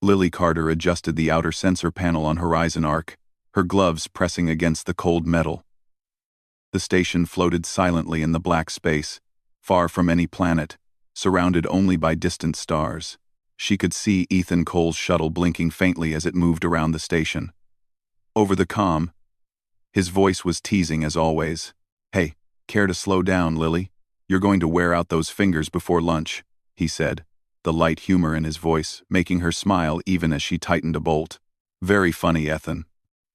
Lily Carter adjusted the outer sensor panel on Horizon Arc, her gloves pressing against the cold metal. The station floated silently in the black space, far from any planet, surrounded only by distant stars. She could see Ethan Cole's shuttle blinking faintly as it moved around the station. Over the comm, his voice was teasing as always. "Hey, care to slow down, Lily? You're going to wear out those fingers before lunch," he said, the light humor in his voice making her smile even as she tightened a bolt. "Very funny, Ethan.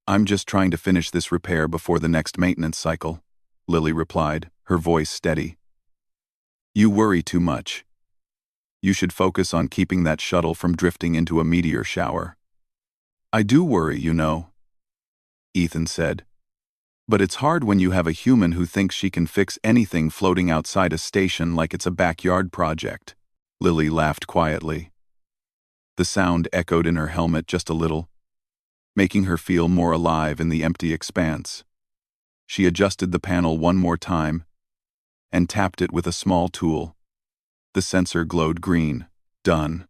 I'm just trying to finish this repair before the next maintenance cycle," Lily replied, her voice steady. "You worry too much. You should focus on keeping that shuttle from drifting into a meteor shower." "I do worry, you know," Ethan said. "But it's hard when you have a human who thinks she can fix anything floating outside a station like it's a backyard project." Lily laughed quietly. The sound echoed in her helmet just a little, making her feel more alive in the empty expanse. She adjusted the panel one more time and tapped it with a small tool. The sensor glowed green. "Done.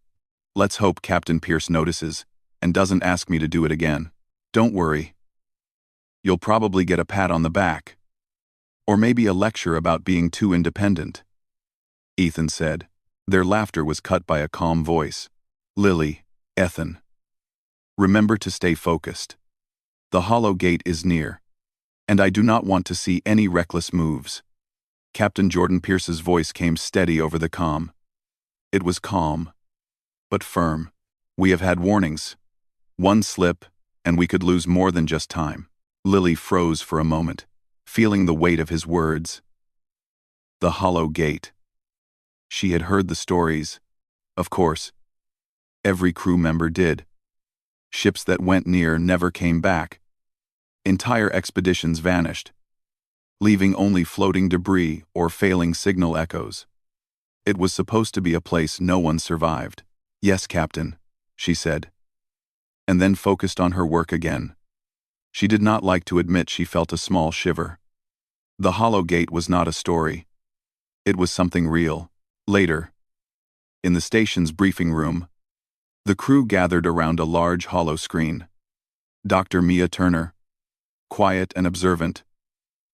Let's hope Captain Pierce notices and doesn't ask me to do it again." "Don't worry. You'll probably get a pat on the back. Or maybe a lecture about being too independent," Ethan said. Their laughter was cut by a calm voice. "Lily, Ethan. Remember to stay focused. The hollow gate is near, and I do not want to see any reckless moves." Captain Jordan Pierce's voice came steady over the comm. It was calm, but firm. "We have had warnings. One slip, and we could lose more than just time." Lily froze for a moment, feeling the weight of his words. The hollow gate. She had heard the stories. Of course. Every crew member did. Ships that went near never came back. Entire expeditions vanished, leaving only floating debris or failing signal echoes. It was supposed to be a place no one survived. "Yes, Captain," she said, and then focused on her work again. She did not like to admit she felt a small shiver. The hollow gate was not a story. It was something real. Later, in the station's briefing room, the crew gathered around a large hollow screen. Dr. Mia Turner, quiet and observant,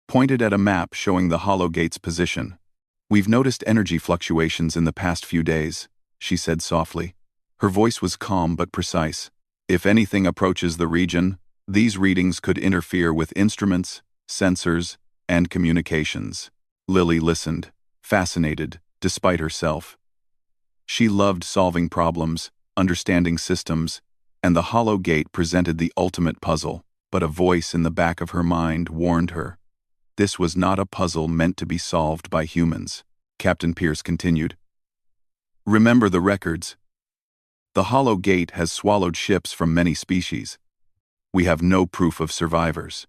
pointed at a map showing the hollow gate's position. "We've noticed energy fluctuations in the past few days," she said softly. Her voice was calm but precise. "If anything approaches the region, these readings could interfere with instruments, sensors, and communications." Lily listened, fascinated, despite herself. She loved solving problems, understanding systems, and the hollow gate presented the ultimate puzzle. But a voice in the back of her mind warned her. This was not a puzzle meant to be solved by humans. Captain Pierce continued. "Remember the records. The hollow gate has swallowed ships from many species. We have no proof of survivors.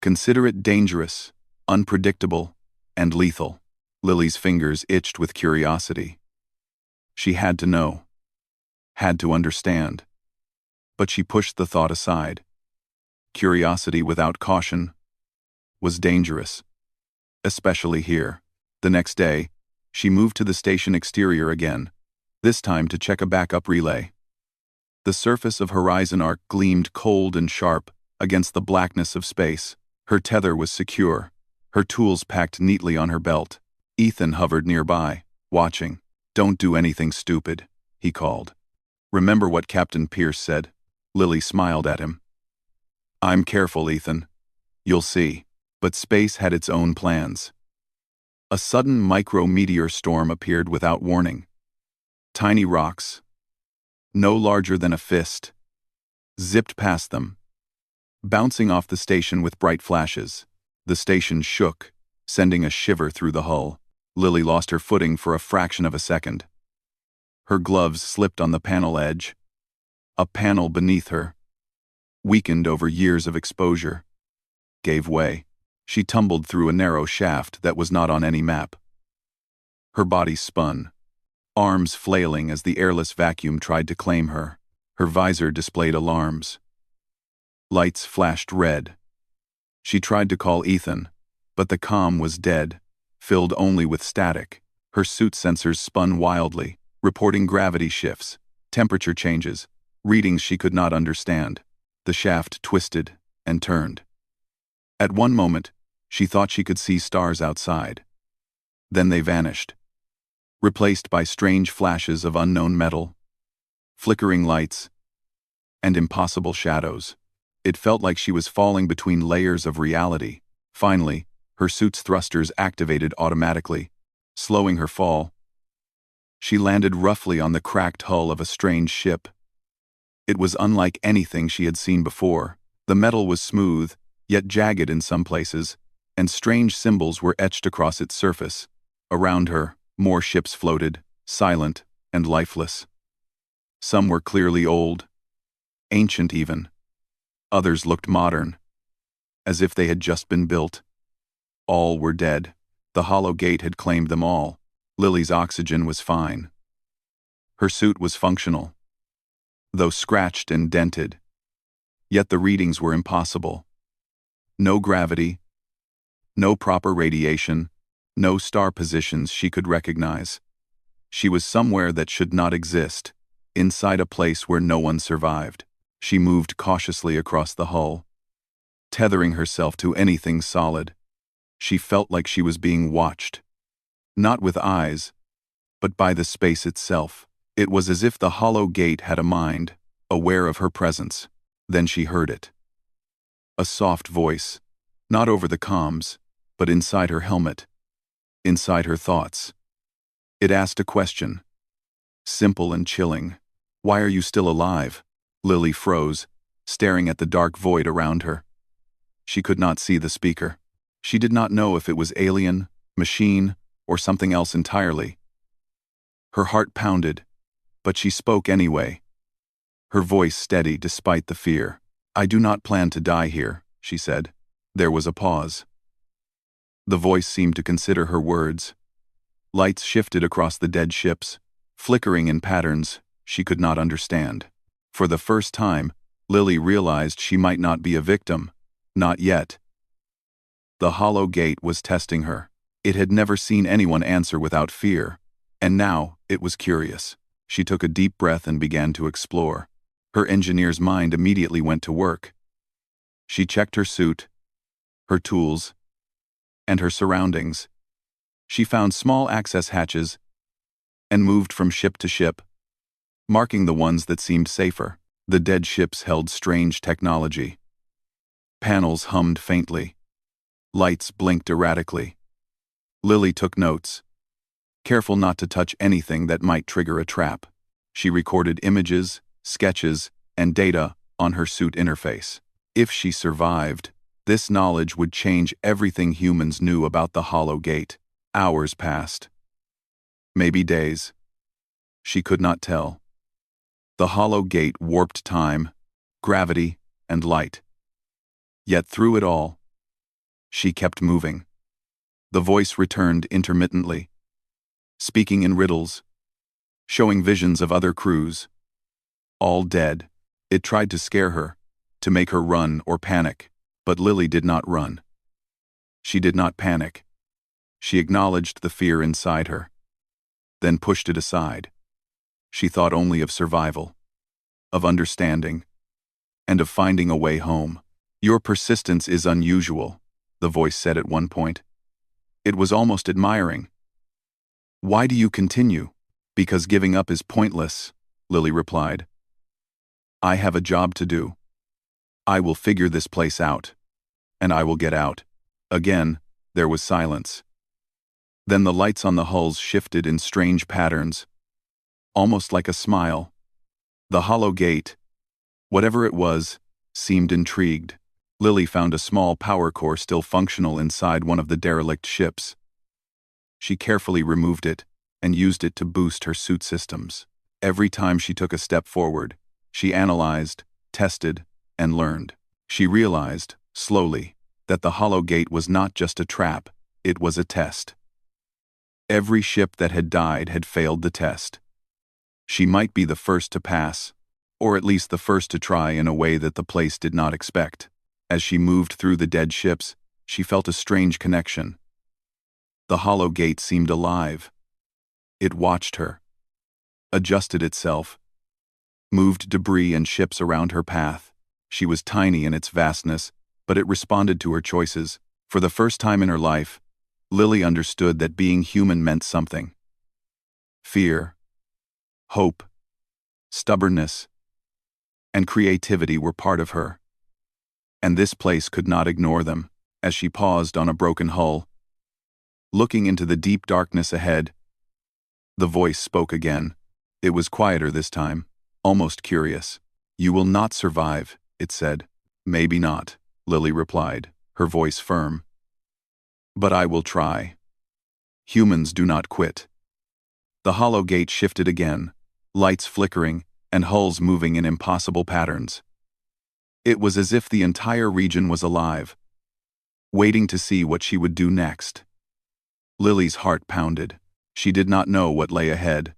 Consider it dangerous, unpredictable, and lethal." Lily's fingers itched with curiosity. She had to know. Had to understand. But she pushed the thought aside. Curiosity without caution was dangerous. Especially here. The next day, she moved to the station exterior again, this time to check a backup relay. The surface of Horizon Arc gleamed cold and sharp against the blackness of space. Her tether was secure, her tools packed neatly on her belt. Ethan hovered nearby, watching. "Don't do anything stupid," he called. "Remember what Captain Pierce said." Lily smiled at him. "I'm careful, Ethan. You'll see." But space had its own plans. A sudden micro-meteor storm appeared without warning. Tiny rocks, no larger than a fist, zipped past them, bouncing off the station with bright flashes. The station shook, sending a shiver through the hull. Lily lost her footing for a fraction of a second. Her gloves slipped on the panel edge. A panel beneath her, weakened over years of exposure, gave way. She tumbled through a narrow shaft that was not on any map. Her body spun, arms flailing as the airless vacuum tried to claim her. Her visor displayed alarms. Lights flashed red. She tried to call Ethan, but the comm was dead, filled only with static. Her suit sensors spun wildly, reporting gravity shifts, Temperature changes, readings she could not understand. The shaft twisted and turned. At one moment, she thought she could see stars outside. Then they vanished, replaced by strange flashes of unknown metal, flickering lights, and impossible shadows. It felt like she was falling between layers of reality. Finally, her suit's thrusters activated automatically, slowing her fall. She landed roughly on the cracked hull of a strange ship. It was unlike anything she had seen before. The metal was smooth, yet jagged in some places, and strange symbols were etched across its surface. Around her, more ships floated, silent and lifeless. Some were clearly old, ancient even. Others looked modern, as if they had just been built. All were dead. The hollow gate had claimed them all. Lily's oxygen was fine. Her suit was functional, though scratched and dented. Yet the readings were impossible. No gravity, no proper radiation, no star positions she could recognize. She was somewhere that should not exist, inside a place where no one survived. She moved cautiously across the hull, tethering herself to anything solid. She felt like she was being watched, not with eyes, but by the space itself. It was as if the hollow gate had a mind, aware of her presence. Then she heard it. A soft voice, not over the comms, but inside her helmet, inside her thoughts. It asked a question, simple and chilling. "Why are you still alive?" Lily froze, staring at the dark void around her. She could not see the speaker. She did not know if it was alien, machine, or something else entirely. Her heart pounded, but she spoke anyway. Her voice steady despite the fear. "I do not plan to die here," she said. There was a pause. The voice seemed to consider her words. Lights shifted across the dead ships, flickering in patterns she could not understand. For the first time, Lily realized she might not be a victim. Not yet. The hollow gate was testing her. It had never seen anyone answer without fear, and now it was curious. She took a deep breath and began to explore. Her engineer's mind immediately went to work. She checked her suit, her tools, and her surroundings. She found small access hatches and moved from ship to ship, marking the ones that seemed safer. The dead ships held strange technology. Panels hummed faintly. Lights blinked erratically. Lily took notes, careful not to touch anything that might trigger a trap. She recorded images, sketches, and data on her suit interface. If she survived, this knowledge would change everything humans knew about the hollow gate. Hours passed. Maybe days. She could not tell. The hollow gate warped time, gravity, and light. Yet through it all, she kept moving. The voice returned intermittently, speaking in riddles, showing visions of other crews, all dead. It tried to scare her, to make her run or panic, but Lily did not run. She did not panic. She acknowledged the fear inside her, then pushed it aside. She thought only of survival, of understanding, and of finding a way home. "Your persistence is unusual," the voice said at one point. It was almost admiring. "Why do you continue?" "Because giving up is pointless," Lily replied. "I have a job to do. I will figure this place out, and I will get out." Again, there was silence. Then the lights on the hulls shifted in strange patterns, almost like a smile. The hollow gate, whatever it was, seemed intrigued. Lily found a small power core still functional inside one of the derelict ships. She carefully removed it and used it to boost her suit systems. Every time she took a step forward, she analyzed, tested, and learned. She realized, slowly, that the hollow gate was not just a trap, it was a test. Every ship that had died had failed the test. She might be the first to pass, or at least the first to try in a way that the place did not expect. As she moved through the dead ships, she felt a strange connection. The hollow gate seemed alive. It watched her, adjusted itself, moved debris and ships around her path. She was tiny in its vastness, but it responded to her choices. For the first time in her life, Lily understood that being human meant something. Fear, hope, stubbornness, and creativity were part of her. And this place could not ignore them. As she paused on a broken hull, looking into the deep darkness ahead, the voice spoke again. It was quieter this time, almost curious. "You will not survive," it said. "Maybe not," Lily replied, her voice firm. "But I will try. Humans do not quit." The hollow gate shifted again, lights flickering and hulls moving in impossible patterns. It was as if the entire region was alive, waiting to see what she would do next. Lily's heart pounded. She did not know what lay ahead.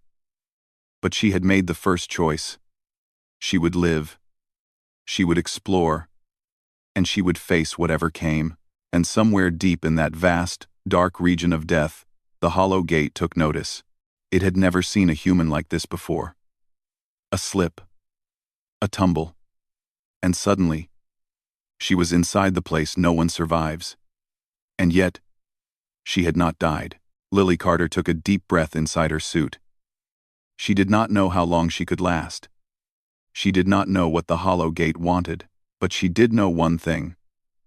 But she had made the first choice. She would live. She would explore. And she would face whatever came. And somewhere deep in that vast, dark region of death, the hollow gate took notice. It had never seen a human like this before. A slip. A tumble. And suddenly, she was inside the place no one survives. And yet, she had not died. Lily Carter took a deep breath inside her suit. She did not know how long she could last. She did not know what the hollow gate wanted, but she did know one thing.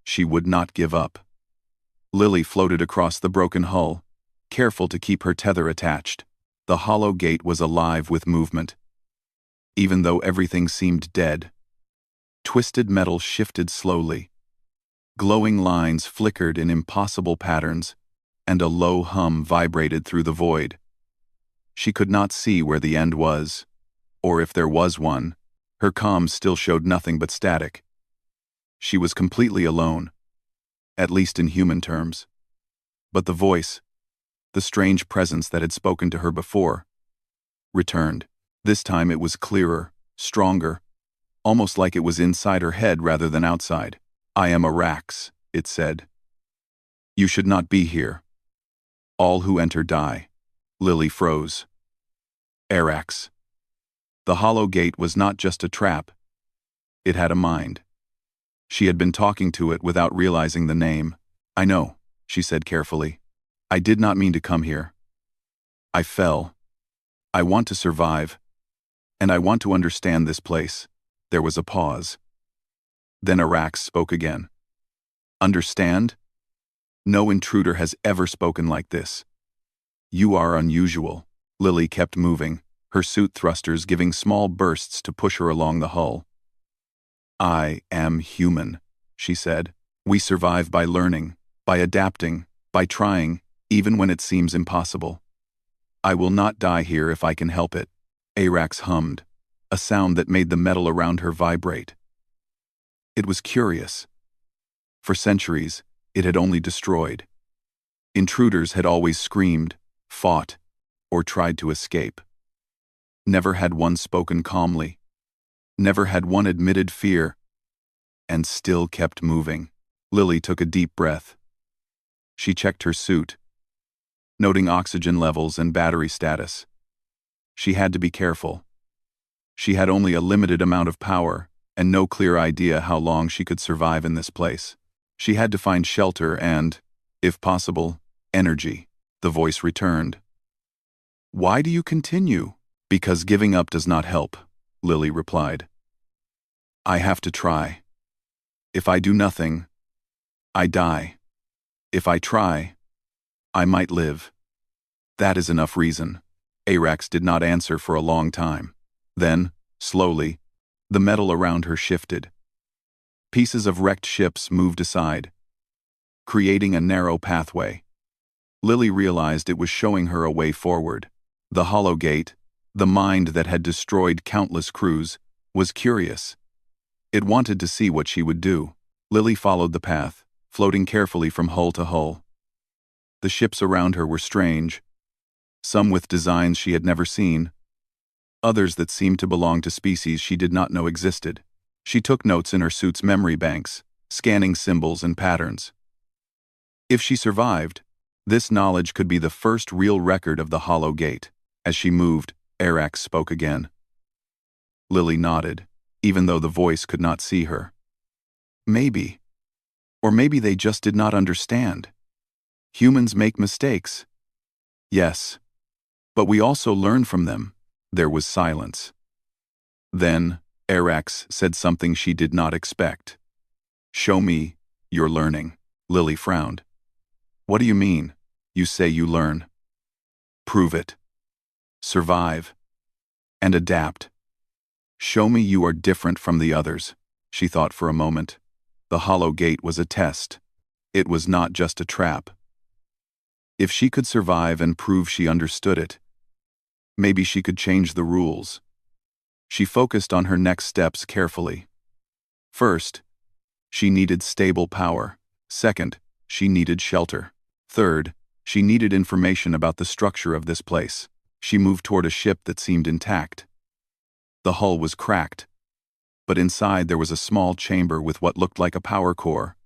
She would not give up. Lily floated across the broken hull, careful to keep her tether attached. The hollow gate was alive with movement. Even though everything seemed dead, twisted metal shifted slowly. Glowing lines flickered in impossible patterns, and a low hum vibrated through the void. She could not see where the end was, or if there was one. Her comms still showed nothing but static. She was completely alone, at least in human terms. But the voice, the strange presence that had spoken to her before, returned. This time it was clearer, stronger, almost like it was inside her head rather than outside. "I am Arax," it said. "You should not be here. All who enter die." Lily froze. Arax. The hollow gate was not just a trap. It had a mind. She had been talking to it without realizing the name. "I know," she said carefully. "I did not mean to come here. I fell. I want to survive. And I want to understand this place." There was a pause. Then Arax spoke again. "Understand? No intruder has ever spoken like this. You are unusual." Lily kept moving, her suit thrusters giving small bursts to push her along the hull. "I am human," she said. "We survive by learning, by adapting, by trying, even when it seems impossible. I will not die here if I can help it." Arax hummed, a sound that made the metal around her vibrate. It was curious. For centuries, it had only destroyed. Intruders had always screamed, fought, or tried to escape. Never had one spoken calmly. Never had one admitted fear, and still kept moving. Lily took a deep breath. She checked her suit, noting oxygen levels and battery status. She had to be careful. She had only a limited amount of power, and no clear idea how long she could survive in this place. She had to find shelter and, if possible, energy. The voice returned. "Why do you continue?" "Because giving up does not help," Lily replied. "I have to try. If I do nothing, I die. If I try, I might live. That is enough reason." Arax did not answer for a long time. Then, slowly, the metal around her shifted. Pieces of wrecked ships moved aside, creating a narrow pathway. Lily realized it was showing her a way forward. The hollow gate, the mind that had destroyed countless crews, was curious. It wanted to see what she would do. Lily followed the path, floating carefully from hull to hull. The ships around her were strange, some with designs she had never seen, others that seemed to belong to species she did not know existed. She took notes in her suit's memory banks, scanning symbols and patterns. If she survived, this knowledge could be the first real record of the hollow gate. As she moved, Arax spoke again. Lily nodded, even though the voice could not see her. Maybe. Or maybe they just did not understand. Humans make mistakes. Yes. But we also learn from them. There was silence. Then, Arax said something she did not expect. Show me your learning. Lily frowned. What do you mean? You say you learn. Prove it. Survive. And adapt. Show me you are different from the others. She thought for a moment. The hollow gate was a test. It was not just a trap. If she could survive and prove she understood it, maybe she could change the rules. She focused on her next steps carefully. First, she needed stable power. Second, she needed shelter. Third, she needed information about the structure of this place. She moved toward a ship that seemed intact. The hull was cracked, but inside there was a small chamber with what looked like a power core.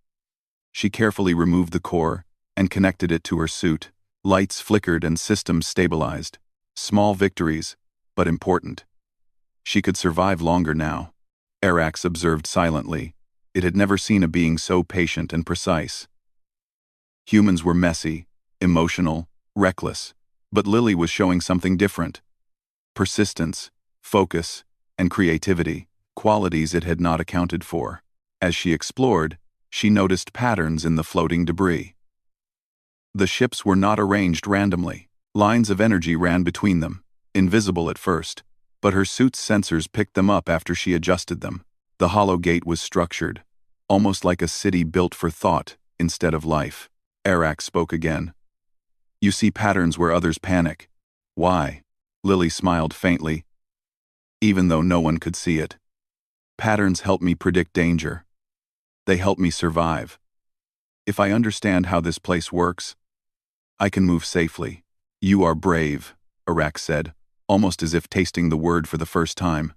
She carefully removed the core and connected it to her suit. Lights flickered and systems stabilized. Small victories, but important. She could survive longer now. Arax observed silently. It had never seen a being so patient and precise. Humans were messy, emotional, reckless, but Lily was showing something different. Persistence, focus, and creativity, qualities it had not accounted for. As she explored, she noticed patterns in the floating debris. The ships were not arranged randomly. Lines of energy ran between them, invisible at first, but her suit's sensors picked them up after she adjusted them. The hollow gate was structured, almost like a city built for thought instead of life. Arax spoke again. You see patterns where others panic. Why? Lily smiled faintly, even though no one could see it. Patterns help me predict danger. They help me survive. If I understand how this place works, I can move safely. You are brave, Arax said, almost as if tasting the word for the first time.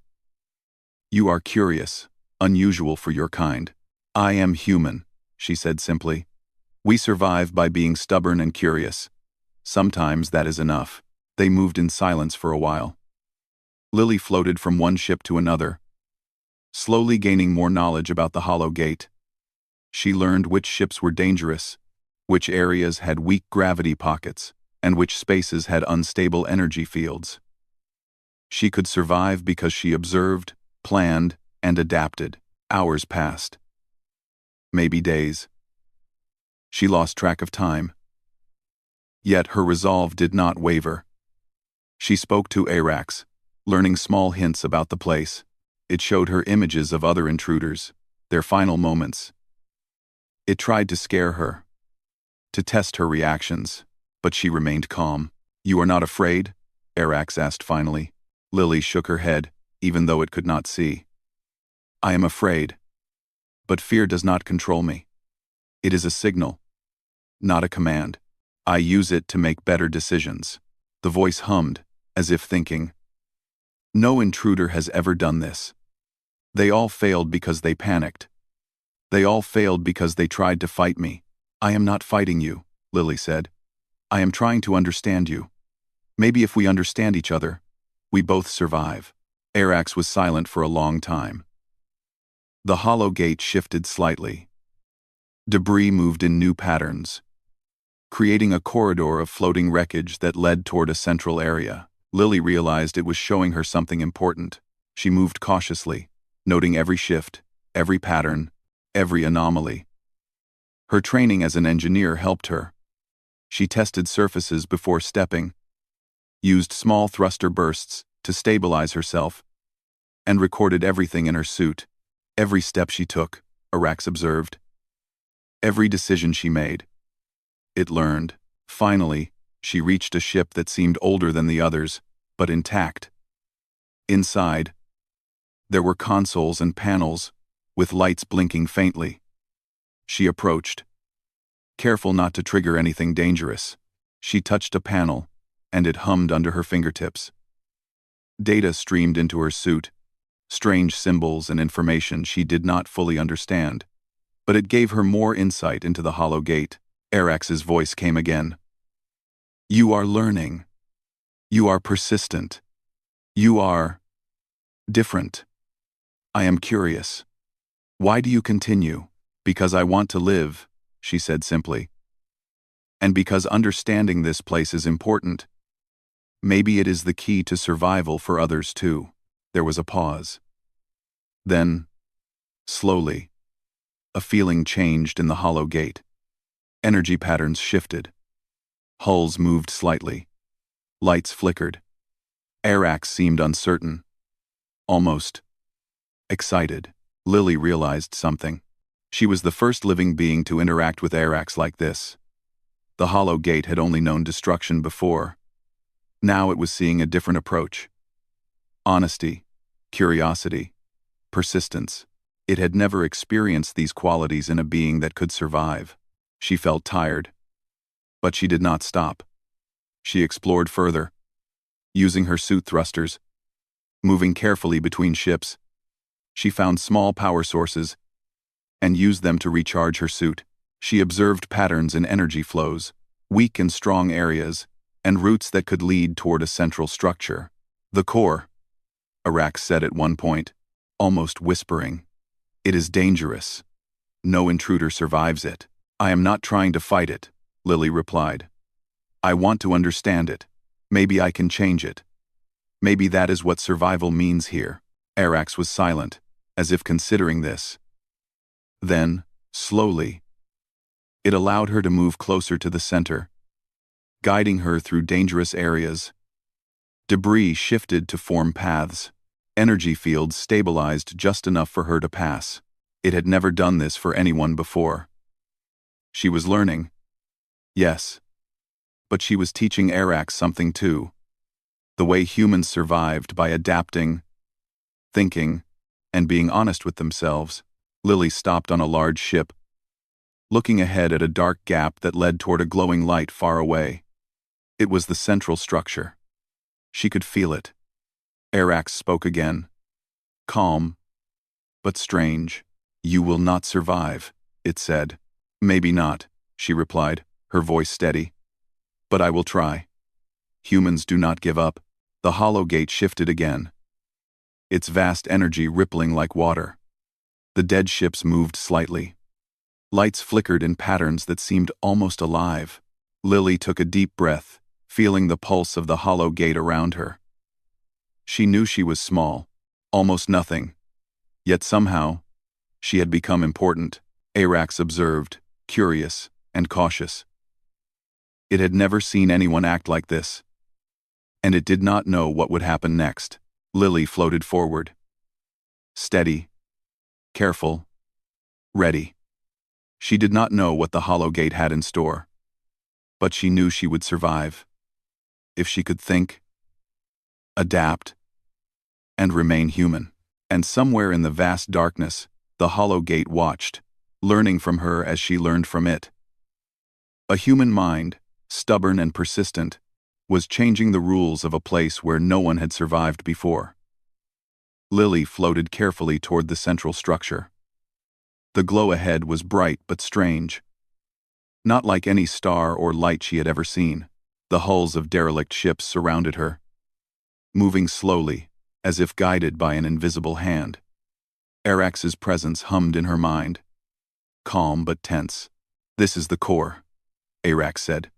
You are curious, unusual for your kind. I am human, she said simply. We survive by being stubborn and curious. Sometimes that is enough. They moved in silence for a while. Lily floated from one ship to another, slowly gaining more knowledge about the hollow gate. She learned which ships were dangerous, which areas had weak gravity pockets, and which spaces had unstable energy fields. She could survive because she observed, planned, and adapted. Hours passed. Maybe days. She lost track of time. Yet her resolve did not waver. She spoke to Arax, learning small hints about the place. It showed her images of other intruders, their final moments. It tried to scare her, to test her reactions, but she remained calm. You are not afraid? Arax asked finally. Lily shook her head, even though it could not see. I am afraid. But fear does not control me. It is a signal, not a command. I use it to make better decisions. The voice hummed, as if thinking. No intruder has ever done this. They all failed because they panicked. They all failed because they tried to fight me. I am not fighting you, Lily said. I am trying to understand you. Maybe if we understand each other, we both survive. Arax was silent for a long time. The hollow gate shifted slightly. Debris moved in new patterns, creating a corridor of floating wreckage that led toward a central area. Lily realized it was showing her something important. She moved cautiously, noting every shift, every pattern, every anomaly. Her training as an engineer helped her. She tested surfaces before stepping, used small thruster bursts to stabilize herself, and recorded everything in her suit. Every step she took, Arax observed. Every decision she made. It learned. Finally, she reached a ship that seemed older than the others, but intact. Inside, there were consoles and panels, with lights blinking faintly. She approached, careful not to trigger anything dangerous. She touched a panel, and it hummed under her fingertips. Data streamed into her suit, strange symbols and information she did not fully understand, but it gave her more insight into the hollow gate. Arax's voice came again. You are learning. You are persistent. You are... Different. I am curious. Why do you continue? Because I want to live, she said simply. And because understanding this place is important. Maybe it is the key to survival for others too. There was a pause. Then, slowly, a feeling changed in the hollow gate. Energy patterns shifted. Hulls moved slightly. Lights flickered. Arax seemed uncertain. Almost excited. Lily realized something. She was the first living being to interact with Arax like this. The hollow gate had only known destruction before. Now it was seeing a different approach. Honesty, curiosity, persistence. It had never experienced these qualities in a being that could survive. She felt tired. But she did not stop. She explored further, using her suit thrusters, moving carefully between ships. She found small power sources and used them to recharge her suit. She observed patterns in energy flows, weak and strong areas, and routes that could lead toward a central structure. The core, Arax said at one point, almost whispering. It is dangerous. No intruder survives it. I am not trying to fight it, Lily replied. I want to understand it. Maybe I can change it. Maybe that is what survival means here. Arax was silent, as if considering this. Then, slowly, it allowed her to move closer to the center, guiding her through dangerous areas. Debris shifted to form paths. Energy fields stabilized just enough for her to pass. It had never done this for anyone before. She was learning. Yes. But she was teaching Arax something too. The way humans survived by adapting, thinking, and being honest with themselves. Lily stopped on a large ship, looking ahead at a dark gap that led toward a glowing light far away. It was the central structure. She could feel it. Arax spoke again. Calm, but strange. You will not survive, it said. Maybe not, she replied, her voice steady. But I will try. Humans do not give up. The hollow gate shifted again, its vast energy rippling like water. The dead ships moved slightly. Lights flickered in patterns that seemed almost alive. Lily took a deep breath, feeling the pulse of the hollow gate around her. She knew she was small, almost nothing. Yet somehow, she had become important, Arax observed, curious and cautious. It had never seen anyone act like this. And it did not know what would happen next. Lily floated forward. Steady. Careful. Ready. She did not know what the hollow gate had in store. But she knew she would survive. If she could think, adapt, and remain human. And somewhere in the vast darkness, the hollow gate watched, learning from her as she learned from it. A human mind, stubborn and persistent, was changing the rules of a place where no one had survived before. Lily floated carefully toward the central structure. The glow ahead was bright but strange. Not like any star or light she had ever seen. The hulls of derelict ships surrounded her, moving slowly, as if guided by an invisible hand. Arax's presence hummed in her mind. Calm but tense. This is the core, Arax said.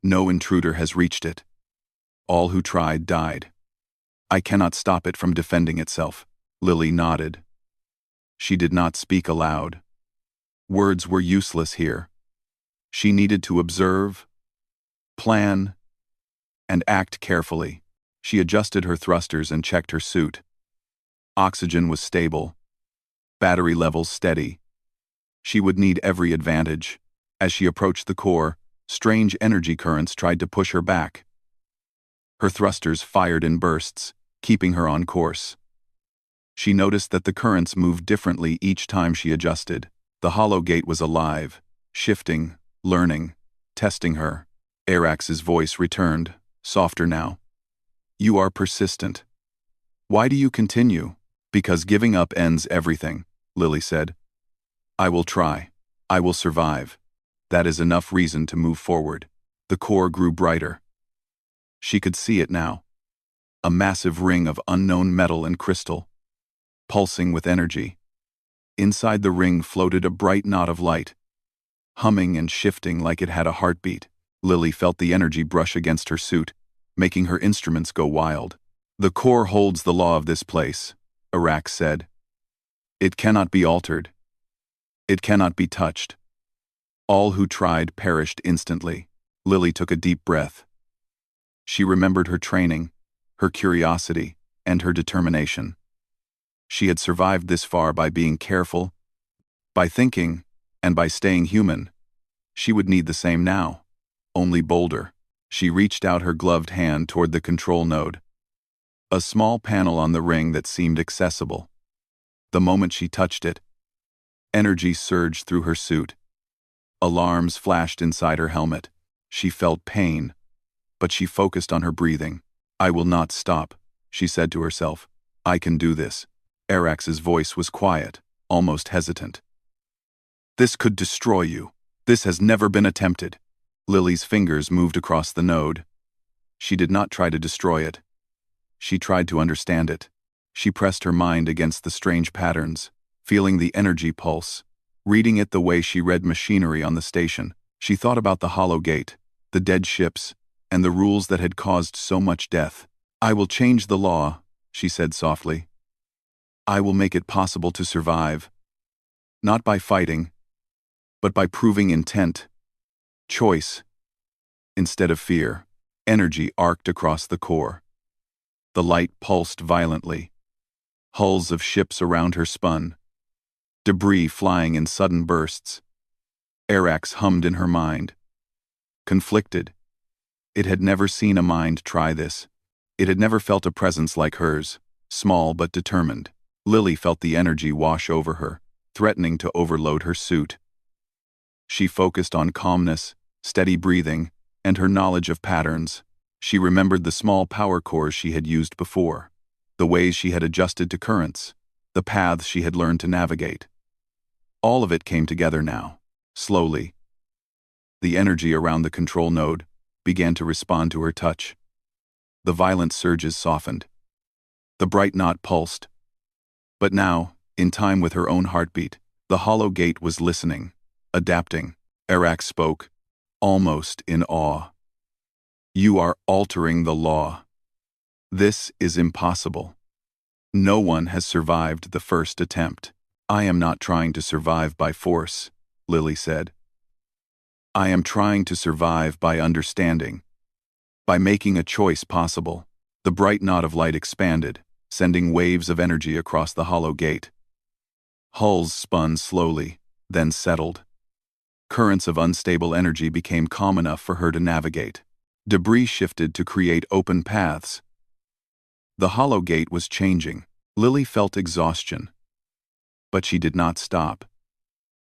No intruder has reached it. All who tried died. I cannot stop it from defending itself. Lily nodded. She did not speak aloud. Words were useless here. She needed to observe, plan, and act carefully. She adjusted her thrusters and checked her suit. Oxygen was stable. Battery levels steady. She would need every advantage. As she approached the core, strange energy currents tried to push her back. Her thrusters fired in bursts, keeping her on course. She noticed that the currents moved differently each time she adjusted. The hollow gate was alive, shifting, learning, testing her. Arax's voice returned, softer now. You are persistent. Why do you continue? Because giving up ends everything, Lily said. I will try. I will survive. That is enough reason to move forward. The core grew brighter. She could see it now. a massive ring of unknown metal and crystal, pulsing with energy. Inside the ring floated a bright knot of light, humming and shifting like it had a heartbeat. Lily felt the energy brush against her suit, making her instruments go wild. "The core holds the law of this place," Arax said. "It cannot be altered. It cannot be touched." All who tried perished instantly. Lily took a deep breath. She remembered her training, her curiosity, and her determination. She had survived this far by being careful, by thinking, and by staying human. She would need the same now, only bolder. She reached out her gloved hand toward the control node, a small panel on the ring that seemed accessible. The moment she touched it, energy surged through her suit. Alarms flashed inside her helmet. She felt pain, but she focused on her breathing. "I will not stop," she said to herself. "I can do this." Arax's voice was quiet, almost hesitant. "This could destroy you. This has never been attempted." Lily's fingers moved across the node. She did not try to destroy it. She tried to understand it. She pressed her mind against the strange patterns, feeling the energy pulse, reading it the way she read machinery on the station. She thought about the hollow gate, the dead ships, and the rules that had caused so much death. "I will change the law," she said softly. "I will make it possible to survive. Not by fighting, but by proving intent, choice, instead of fear." Energy arced across the core. The light pulsed violently. Hulls of ships around her spun, debris flying in sudden bursts. Arax hummed in her mind. Conflicted. It had never seen a mind try this. It had never felt a presence like hers, small but determined. Lily felt the energy wash over her, threatening to overload her suit. She focused on calmness, steady breathing, and her knowledge of patterns. She remembered the small power cores she had used before, the ways she had adjusted to currents, the paths she had learned to navigate. All of it came together now, slowly. The energy around the control node began to respond to her touch. The violent surges softened. The bright knot pulsed. But now, in time with her own heartbeat, the hollow gate was listening, adapting. Arax spoke, almost in awe. "You are altering the law. This is impossible. No one has survived the first attempt." "I am not trying to survive by force," Lily said. "I am trying to survive by understanding, by making a choice possible." The bright knot of light expanded, sending waves of energy across the hollow gate. Hulls spun slowly, then settled. Currents of unstable energy became calm enough for her to navigate. Debris shifted to create open paths. The hollow gate was changing. Lily felt exhaustion. But she did not stop.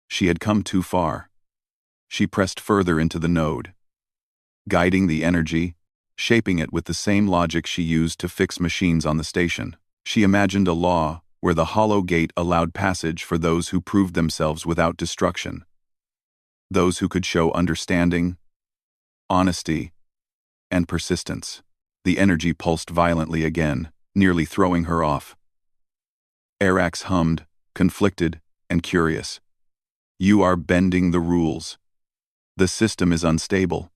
She had come too far. She pressed further into the node, guiding the energy, shaping it with the same logic she used to fix machines on the station. She imagined a law where the hollow gate allowed passage for those who proved themselves without destruction, those who could show understanding, honesty, and persistence. The energy pulsed violently again, nearly throwing her off. Arax hummed, conflicted and curious. "You are bending the rules. The system is unstable.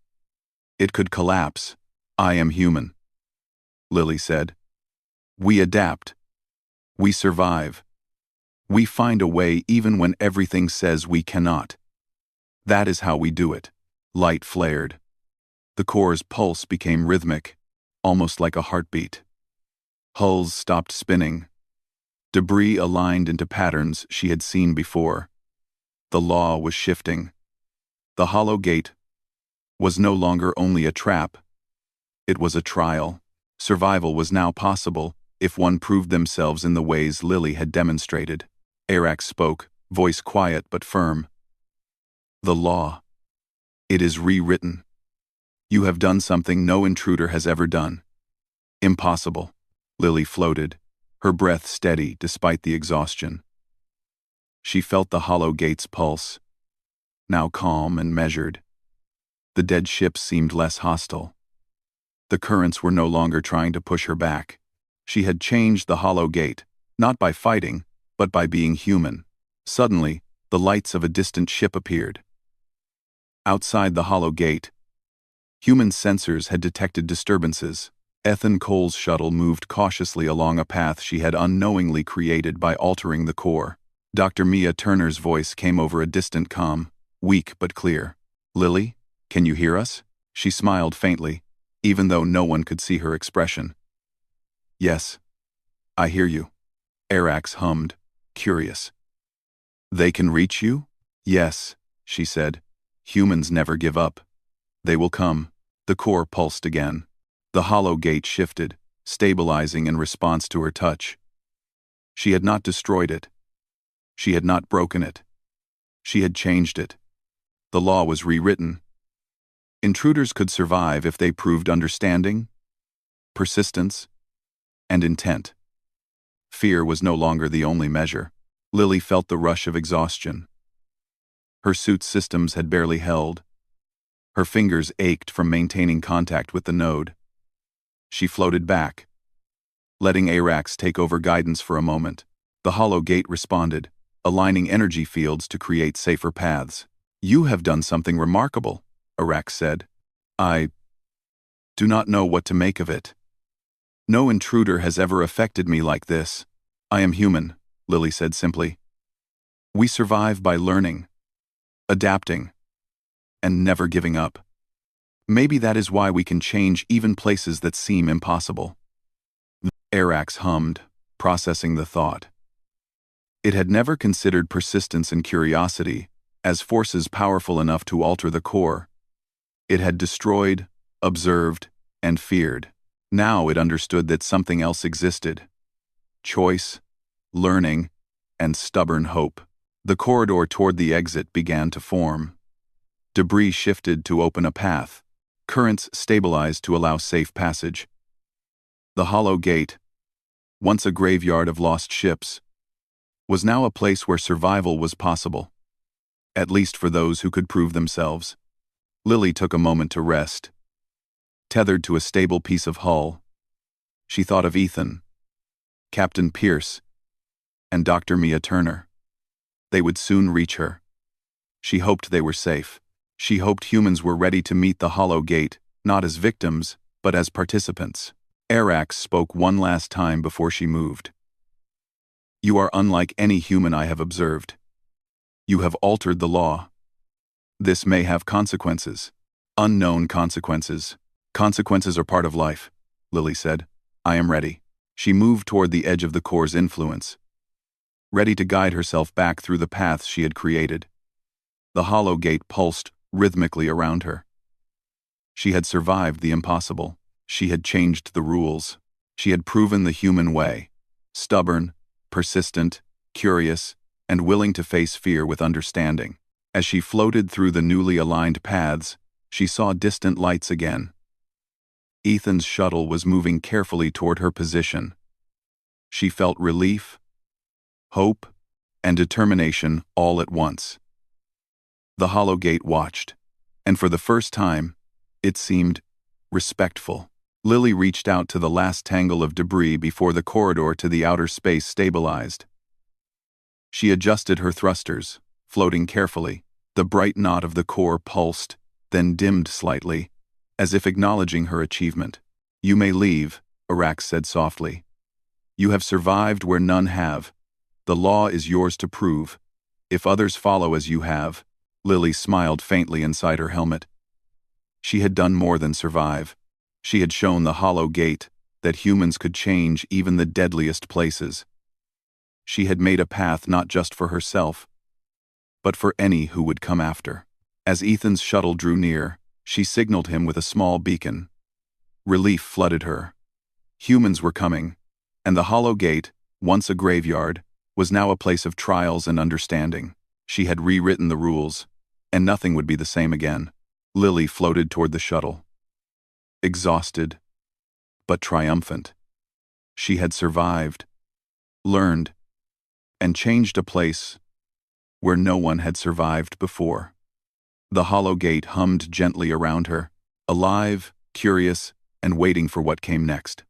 It could collapse." "I am human," Lily said. "We adapt. We survive. We find a way even when everything says we cannot. That is how we do it." Light flared. The core's pulse became rhythmic, almost like a heartbeat. Hulls stopped spinning. Debris aligned into patterns she had seen before. The law was shifting. The hollow gate was no longer only a trap. It was a trial. Survival was now possible if one proved themselves in the ways Lily had demonstrated. Arax spoke, voice quiet but firm. "The law. It is rewritten. You have done something no intruder has ever done." "Impossible." Lily floated, her breath steady despite the exhaustion. She felt the hollow gate's pulse, now calm and measured. The dead ships seemed less hostile. The currents were no longer trying to push her back. She had changed the hollow gate, not by fighting, but by being human. Suddenly, the lights of a distant ship appeared. Outside the hollow gate, human sensors had detected disturbances. Ethan Cole's shuttle moved cautiously along a path she had unknowingly created by altering the core. Dr. Mia Turner's voice came over a distant comm, weak but clear. "Lily, can you hear us?" She smiled faintly, even though no one could see her expression. "Yes, I hear you," Arax hummed, curious. "They can reach you?" "Yes," she said. "Humans never give up. They will come." The core pulsed again. The hollow gate shifted, stabilizing in response to her touch. She had not destroyed it. She had not broken it. She had changed it. The law was rewritten. Intruders could survive if they proved understanding, persistence, and intent. Fear was no longer the only measure. Lily felt the rush of exhaustion. Her suit's systems had barely held. Her fingers ached from maintaining contact with the node. She floated back, letting Arax take over guidance for a moment. The hollow gate responded, aligning energy fields to create safer paths. "You have done something remarkable," Arax said. "I do not know what to make of it. No intruder has ever affected me like this." "I am human," Lily said simply. "We survive by learning, adapting, and never giving up. Maybe that is why we can change even places that seem impossible." Arax hummed, processing the thought. It had never considered persistence and curiosity as forces powerful enough to alter the core. It had destroyed, observed, and feared. Now it understood that something else existed. Choice, learning, and stubborn hope. The corridor toward the exit began to form. Debris shifted to open a path. Currents stabilized to allow safe passage. The hollow gate, once a graveyard of lost ships, was now a place where survival was possible, at least for those who could prove themselves. Lily took a moment to rest. Tethered to a stable piece of hull, she thought of Ethan, Captain Pierce, and Dr. Mia Turner. They would soon reach her. She hoped they were safe. She hoped humans were ready to meet the hollow gate, not as victims, but as participants. Arax spoke one last time before she moved. "You are unlike any human I have observed. You have altered the law. This may have consequences. Unknown consequences. Consequences are part of life," Lily said. "I am ready." She moved toward the edge of the core's influence, ready to guide herself back through the paths she had created. The hollow gate pulsed rhythmically around her. She had survived the impossible. She had changed the rules. She had proven the human way, stubborn, persistent, curious, and willing to face fear with understanding. As she floated through the newly aligned paths, she saw distant lights again. Ethan's shuttle was moving carefully toward her position. She felt relief, hope, and determination all at once. The hollow gate watched, and for the first time, it seemed respectful. Lily reached out to the last tangle of debris before the corridor to the outer space stabilized. She adjusted her thrusters, floating carefully. The bright knot of the core pulsed, then dimmed slightly, as if acknowledging her achievement. "You may leave," Arax said softly. "You have survived where none have. The law is yours to prove. If others follow as you have." Lily smiled faintly inside her helmet. She had done more than survive. She had shown the hollow gate that humans could change even the deadliest places. She had made a path not just for herself, but for any who would come after. As Ethan's shuttle drew near, she signaled him with a small beacon. Relief flooded her. Humans were coming, and the hollow gate, once a graveyard, was now a place of trials and understanding. She had rewritten the rules, and nothing would be the same again. Lily floated toward the shuttle. Exhausted, but triumphant. She had survived, learned, and changed a place where no one had survived before. The hollow gate hummed gently around her, alive, curious, and waiting for what came next.